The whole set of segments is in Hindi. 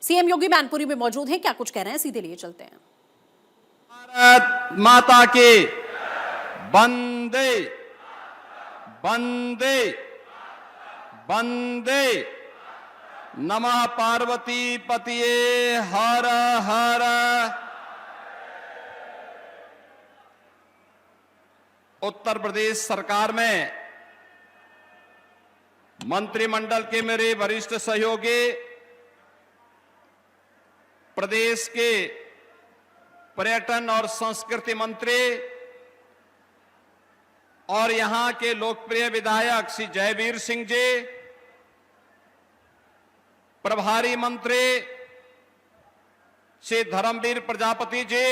सीएम योगी मैनपुरी में मौजूद हैं, क्या कुछ कह रहे हैं, सीधे लिए चलते हैं। भारत माता की वंदे वंदे वंदे नमः पार्वती पतिये हर हर। उत्तर प्रदेश सरकार में मंत्रिमंडल के मेरे वरिष्ठ सहयोगी, प्रदेश के पर्यटन और संस्कृति मंत्री और यहां के लोकप्रिय विधायक श्री जयवीर सिंह जी, प्रभारी मंत्री श्री धर्मवीर प्रजापति जी,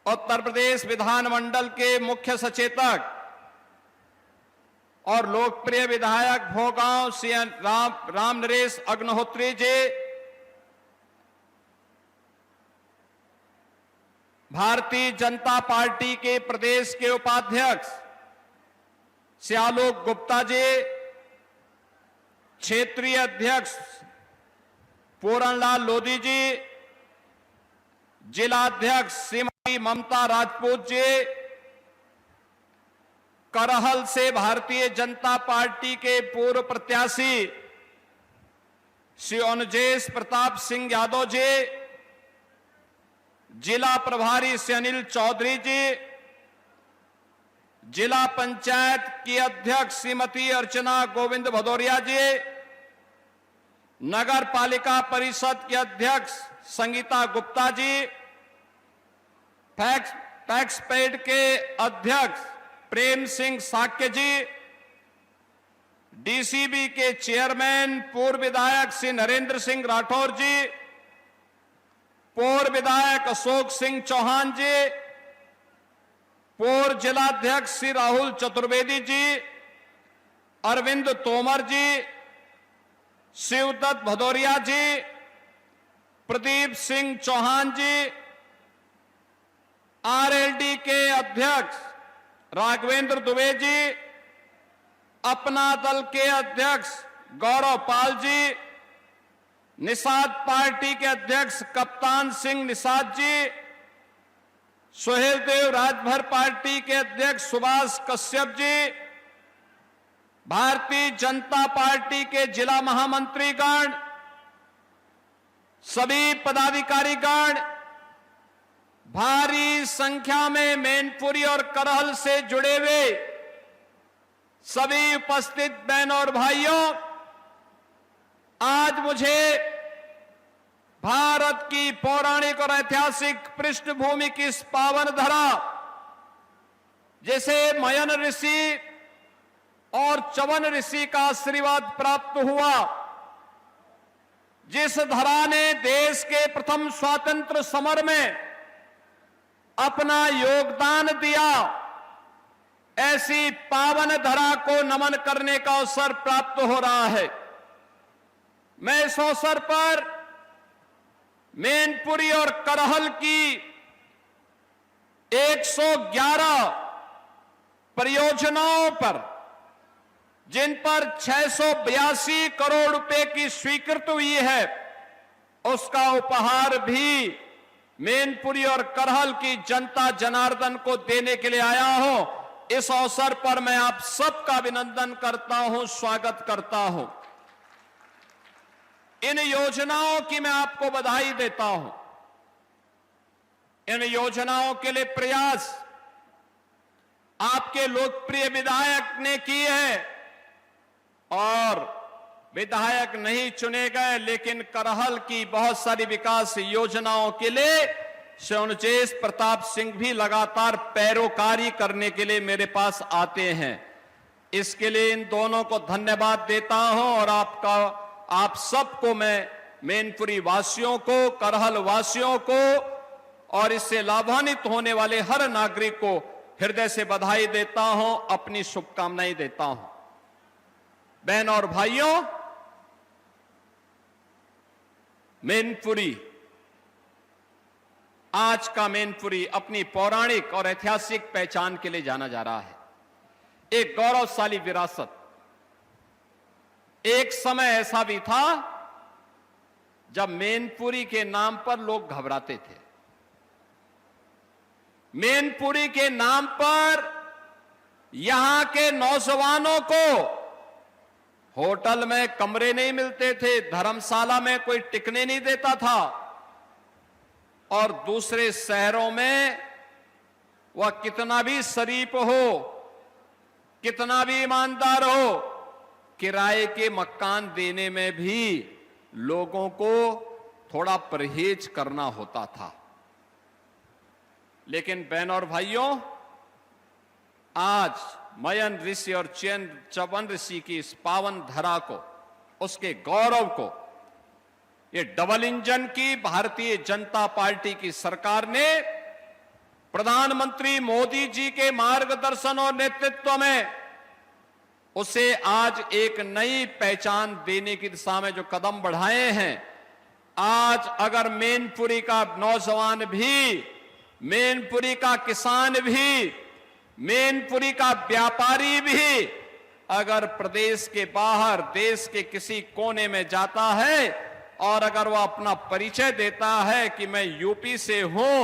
उत्तर प्रदेश विधानमंडल के मुख्य सचेतक और लोकप्रिय विधायक भोगांव श्री राम नरेश अग्निहोत्री जी, भारतीय जनता पार्टी के प्रदेश के उपाध्यक्ष श्री आलोक गुप्ता जी, क्षेत्रीय अध्यक्ष पूरणलाल लोधी जी, जिलाध्यक्ष श्रीमती ममता राजपूत जी, करहल से भारतीय जनता पार्टी के पूर्व प्रत्याशी श्री अनुजेश प्रताप सिंह यादव जी, जिला प्रभारी श्री अनिल चौधरी जी, जिला पंचायत की अध्यक्ष श्रीमती अर्चना गोविंद भदौरिया जी, नगर पालिका परिषद के अध्यक्ष संगीता गुप्ता जी, टैक्स पेड के अध्यक्ष प्रेम सिंह साक्य जी, डीसीबी के चेयरमैन पूर्व विधायक श्री नरेंद्र सिंह राठौर जी, पूर्व विधायक अशोक सिंह चौहान जी, पूर्व जिलाध्यक्ष श्री राहुल चतुर्वेदी जी, अरविंद तोमर जी, शिवदत्त भदौरिया जी, प्रदीप सिंह चौहान जी, आरएलडी के अध्यक्ष राघवेंद्र दुबे जी, अपना दल के अध्यक्ष गौरव पाल जी, निषाद पार्टी के अध्यक्ष कप्तान सिंह निषाद जी, सुहेल देव राजभर पार्टी के अध्यक्ष सुभाष कश्यप जी, भारतीय जनता पार्टी के जिला महामंत्रीगण, सभी पदाधिकारीगण, भारी संख्या में मैनपुरी और करहल से जुड़े हुए सभी उपस्थित बहनों और भाइयों, आज मुझे भारत की पौराणिक और ऐतिहासिक पृष्ठभूमि की इस पावन धरा, जैसे मयन ऋषि और च्यवन ऋषि का आशीर्वाद प्राप्त हुआ, जिस धरा ने देश के प्रथम स्वतंत्र समर में अपना योगदान दिया, ऐसी पावन धरा को नमन करने का अवसर प्राप्त हो रहा है। मैं इस अवसर पर मैनपुरी और करहल की 111 परियोजनाओं पर, जिन पर 682 करोड़ रुपए की स्वीकृति हुई है, उसका उपहार भी मैनपुरी और करहल की जनता जनार्दन को देने के लिए आया हूं। इस अवसर पर मैं आप सबका अभिनंदन करता हूं, स्वागत करता हूं। इन योजनाओं की मैं आपको बधाई देता हूं। इन योजनाओं के लिए प्रयास आपके लोकप्रिय विधायक ने किए हैं और विधायक नहीं चुने गए, लेकिन करहल की बहुत सारी विकास योजनाओं के लिए श्री अनुजेश प्रताप सिंह भी लगातार पैरोकारी करने के लिए मेरे पास आते हैं। इसके लिए इन दोनों को धन्यवाद देता हूं और आप सबको मैं मैनपुरी वासियों को, करहल वासियों को और इससे लाभान्वित होने वाले हर नागरिक को हृदय से बधाई देता हूं, अपनी शुभकामनाएं देता हूं। बहनों और भाइयों, मैनपुरी, आज का मैनपुरी अपनी पौराणिक और ऐतिहासिक पहचान के लिए जाना जा रहा है। एक गौरवशाली विरासत। एक समय ऐसा भी था जब मैनपुरी के नाम पर लोग घबराते थे। मैनपुरी के नाम पर यहां के नौजवानों को होटल में कमरे नहीं मिलते थे, धर्मशाला में कोई टिकने नहीं देता था, और दूसरे शहरों में वह कितना भी शरीफ हो, कितना भी ईमानदार हो, किराए के मकान देने में भी लोगों को थोड़ा परहेज करना होता था। लेकिन बहनों और भाइयों, आज मयन ऋषि और चवन ऋषि की इस पावन धरा को, उसके गौरव को, ये डबल इंजन की भारतीय जनता पार्टी की सरकार ने प्रधानमंत्री मोदी जी के मार्गदर्शन और नेतृत्व में उसे आज एक नई पहचान देने की दिशा में जो कदम बढ़ाए हैं। आज अगर मैनपुरी का नौजवान भी, मैनपुरी का किसान भी, मैनपुरी का व्यापारी भी अगर प्रदेश के बाहर देश के किसी कोने में जाता है और अगर वह अपना परिचय देता है कि मैं यूपी से हूं,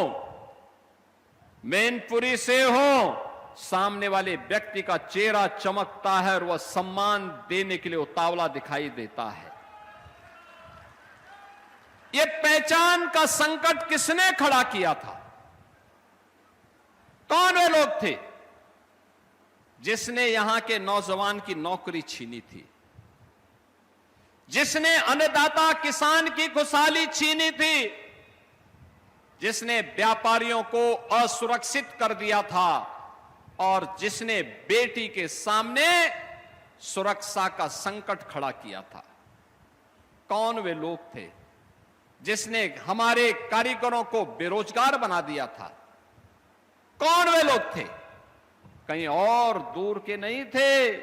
मैनपुरी से हूं, सामने वाले व्यक्ति का चेहरा चमकता है और वह सम्मान देने के लिए उतावला दिखाई देता है। यह पहचान का संकट किसने खड़ा किया था? कौन वे लोग थे जिसने यहां के नौजवान की नौकरी छीनी थी, जिसने अन्नदाता किसान की खुशहाली छीनी थी, जिसने व्यापारियों को असुरक्षित कर दिया था और जिसने बेटी के सामने सुरक्षा का संकट खड़ा किया था? कौन वे लोग थे जिसने हमारे कारीगरों को बेरोजगार बना दिया था? कौन वे लोग थे? कहीं और दूर के नहीं थे,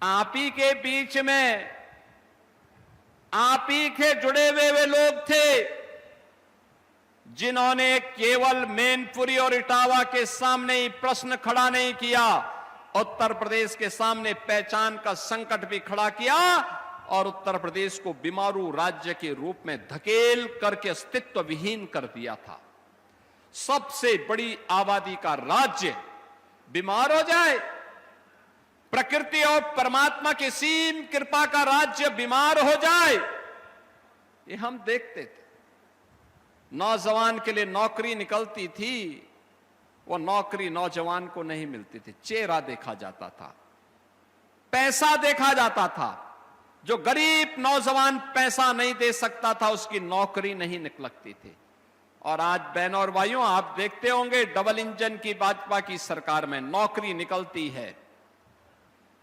आप ही के बीच में, आप ही के जुड़े हुए वे लोग थे जिन्होंने केवल मैनपुरी और इटावा के सामने ही प्रश्न खड़ा नहीं किया, उत्तर प्रदेश के सामने पहचान का संकट भी खड़ा किया और उत्तर प्रदेश को बीमारू राज्य के रूप में धकेल करके अस्तित्व विहीन कर दिया था। सबसे बड़ी आबादी का राज्य बीमार हो जाए, प्रकृति और परमात्मा की सीम कृपा का राज्य बीमार हो जाए, ये हम देखते थे। नौजवान के लिए नौकरी निकलती थी, वो नौकरी नौजवान को नहीं मिलती थी, चेहरा देखा जाता था, पैसा देखा जाता था। जो गरीब नौजवान पैसा नहीं दे सकता था उसकी नौकरी नहीं निकलती थी। और आज बहनों और भाइयों, आप देखते होंगे डबल इंजन की भाजपा की सरकार में नौकरी निकलती है।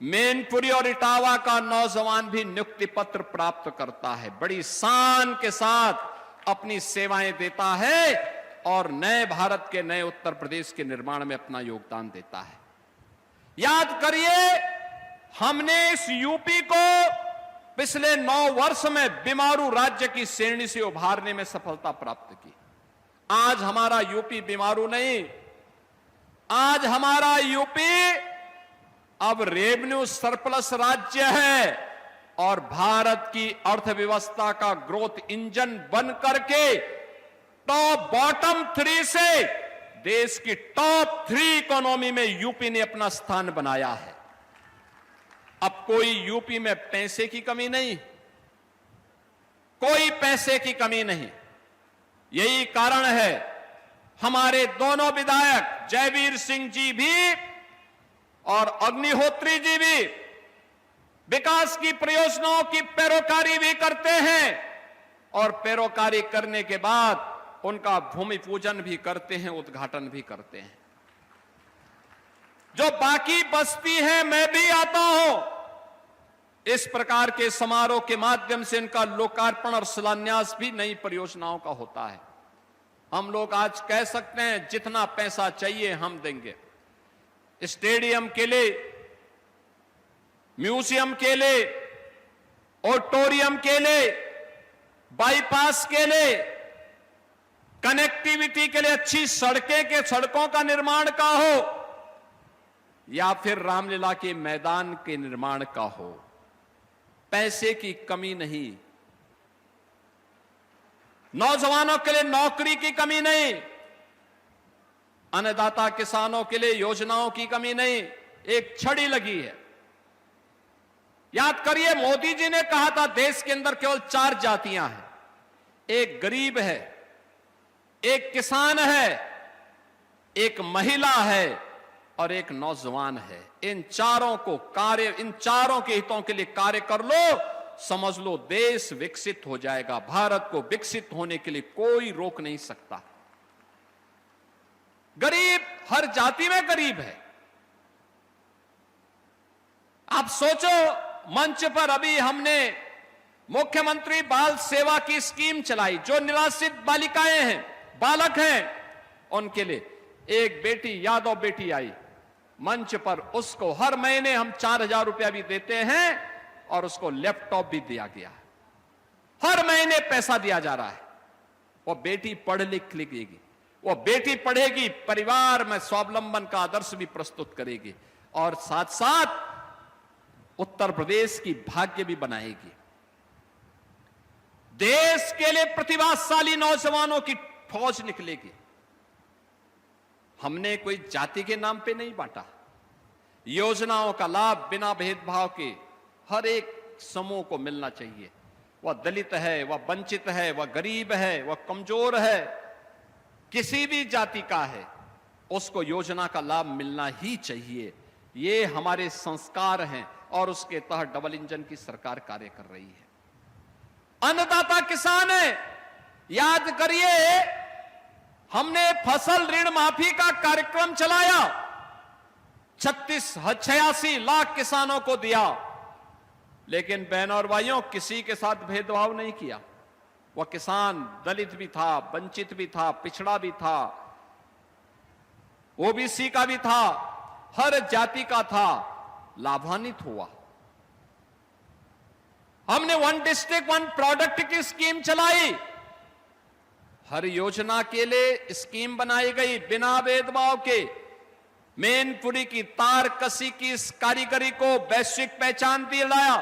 मैनपुरी और इटावा का नौजवान भी नियुक्ति पत्र प्राप्त करता है, बड़ी शान के साथ अपनी सेवाएं देता है और नए भारत के, नए उत्तर प्रदेश के निर्माण में अपना योगदान देता है। याद करिए, हमने इस यूपी को पिछले 9 वर्ष में बीमारू राज्य की श्रेणी से उभारने में सफलता प्राप्त की। आज हमारा यूपी बीमारू नहीं, आज हमारा यूपी अब रेवेन्यू सरप्लस राज्य है और भारत की अर्थव्यवस्था का ग्रोथ इंजन बन करके टॉप बॉटम 3 से देश की टॉप 3 इकोनॉमी में यूपी ने अपना स्थान बनाया है। अब कोई यूपी में पैसे की कमी नहीं, कोई पैसे की कमी नहीं। यही कारण है हमारे दोनों विधायक जयवीर सिंह जी भी और अग्निहोत्री जी भी विकास की परियोजनाओं की पैरोकारी भी करते हैं और पैरोकारी करने के बाद उनका भूमि पूजन भी करते हैं, उद्घाटन भी करते हैं। जो बाकी बस्ती है, मैं भी आता हूं। इस प्रकार के समारोह के माध्यम से इनका लोकार्पण और शिलान्यास भी नई परियोजनाओं का होता है। हम लोग आज कह सकते हैं जितना पैसा चाहिए हम देंगे, स्टेडियम के लिए, म्यूजियम के लिए, ऑडिटोरियम के लिए, बाईपास के लिए, कनेक्टिविटी के लिए, अच्छी सड़कों का निर्माण का हो या फिर रामलीला के मैदान के निर्माण का हो। पैसे की कमी नहीं, नौजवानों के लिए नौकरी की कमी नहीं, अन्नदाता किसानों के लिए योजनाओं की कमी नहीं, एक छड़ी लगी है। याद करिए, मोदी जी ने कहा था देश के अंदर केवल 4 जातियां हैं, एक गरीब है, एक किसान है, एक महिला है और एक नौजवान है। इन चारों के हितों के लिए कार्य कर लो, समझ लो देश विकसित हो जाएगा। भारत को विकसित होने के लिए कोई रोक नहीं सकता। गरीब हर जाति में गरीब है। आप सोचो, मंच पर अभी हमने मुख्यमंत्री बाल सेवा की स्कीम चलाई, जो निराश्रित बालिकाएं हैं, बालक हैं, उनके लिए एक बेटी, यादव बेटी आई मंच पर, उसको हर महीने हम 4,000 रुपया भी देते हैं और उसको लैपटॉप भी दिया गया। हर महीने पैसा दिया जा रहा है। वो बेटी पढ़ लिख लेगी, वो बेटी पढ़ेगी, परिवार में स्वावलंबन का आदर्श भी प्रस्तुत करेगी और साथ साथ उत्तर प्रदेश की भाग्य भी बनाएगी। देश के लिए प्रतिभाशाली नौजवानों की फौज निकलेगी। हमने कोई जाति के नाम पे नहीं बांटा। योजनाओं का लाभ बिना भेदभाव के हर एक समूह को मिलना चाहिए। वह दलित है, वह वंचित है, वह गरीब है, वह कमजोर है, किसी भी जाति का है, उसको योजना का लाभ मिलना ही चाहिए। ये हमारे संस्कार हैं और उसके तहत डबल इंजन की सरकार कार्य कर रही है। अन्नदाता किसान है, याद करिए, हमने फसल ऋण माफी का कार्यक्रम चलाया, 86 लाख किसानों को दिया, लेकिन बहनों और भाइयों, किसी के साथ भेदभाव नहीं किया। वह किसान दलित भी था, वंचित भी था, पिछड़ा भी था, ओबीसी का भी था, हर जाति का था, लाभान्वित हुआ। हमने 1 डिस्ट्रिक्ट 1 प्रोडक्ट की स्कीम चलाई। हर योजना के लिए स्कीम बनाई गई बिना भेदभाव के। मैनपुरी की तार कसी की इस कारीगरी को वैश्विक पहचान दिलाया।